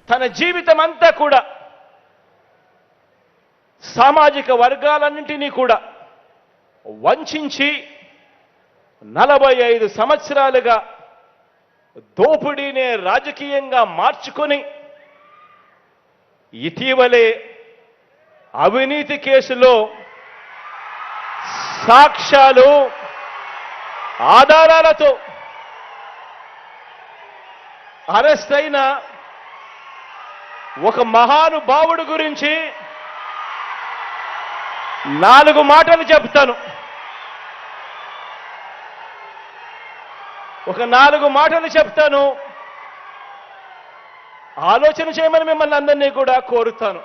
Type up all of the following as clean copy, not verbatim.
తన జీవితం అంతా కూడా సామాజిక వర్గాలన్నింటినీ కూడా వంచించి 45 సంవత్సరాలుగా దోపిడీనే రాజకీయంగా మార్చుకొని ఇటీవలే అవినీతి కేసులో సాక్ష్యాలు ఆధారాలతో అరెస్ట్ అయిన ఒక మహానుభావుడు గురించి 4 మాటలు చెప్తాను. ఒక 4 మాటలు చెప్తాను. ఆలోచన చేయమని మిమ్మల్ని అందరినీ కూడా కోరుతాను.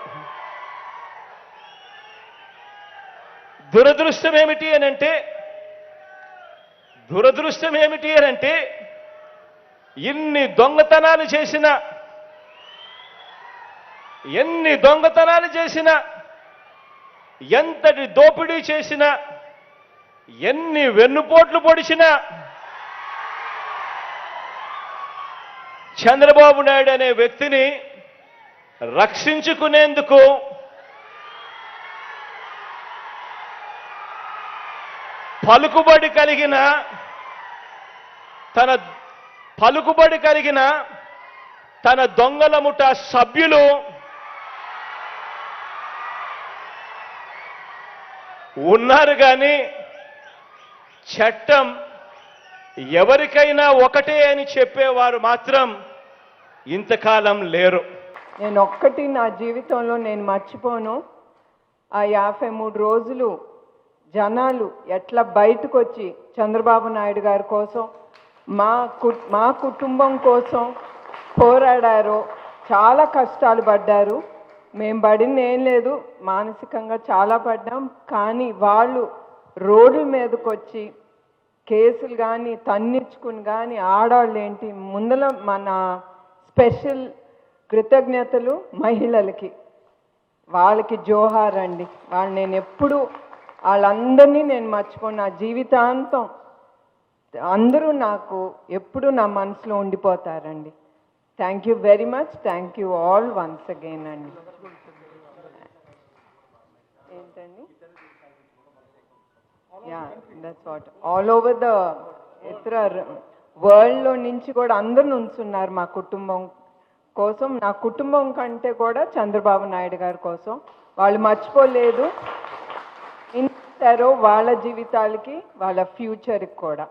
దురదృష్టం ఏమిటి అనంటే ఎన్ని దొంగతనాలు చేసినా ఎంతటి దోపిడీ చేసినా ఎన్ని వెన్నుపోట్లు పొడిచినా చంద్రబాబు నాయుడు అనే వ్యక్తిని రక్షించుకునేందుకు పలుకుబడి కలిగిన తన దొంగల ముఠా సభ్యులు ఉన్నారు. కానీ చట్టం ఎవరికైనా ఒకటే అని చెప్పేవారు మాత్రం ఇంతకాలం లేరు. నేను ఒక్కటి నా జీవితంలో నేను మర్చిపోను. ఆ 53 రోజులు జనాలు ఎట్లా బయటకు వచ్చి చంద్రబాబు నాయుడు గారి కోసం మా కుటుంబం కోసం పోరాడారో, చాలా కష్టాలు పడ్డారు. మేము పడింది ఏం లేదు, మానసికంగా చాలా పడ్డాం. కానీ వాళ్ళు రోడ్ల మీదకి వచ్చి కేసులు కానీ తన్నించుకుని కానీ ఆడవాళ్ళు ఏంటి ముందల మన స్పెషల్ కృతజ్ఞతలు మహిళలకి, వాళ్ళకి జోహార్ అండి. వాళ్ళు నేను ఎప్పుడు వాళ్ళందరినీ నేను మర్చిపోను. నా జీవితాంతం అందరూ నాకు ఎప్పుడు నా మనసులో ఉండిపోతారండి. Thank you very much. Thank you all once again అండి. ఏంటండి? Yeah, that's what all over the ఇతర వరల్డ్లో నుంచి కూడా అందరూ ఉంచున్నారు మా కుటుంబం కోసం. నా కుటుంబం కంటే కూడా చంద్రబాబు నాయుడు గారి కోసం వాళ్ళు మర్చిపోలేదు. ఇస్తారో వాళ్ళ జీవితాలకి, వాళ్ళ ఫ్యూచర్కి కూడా.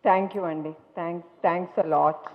థ్యాంక్ యూ అండి. Thanks a lot.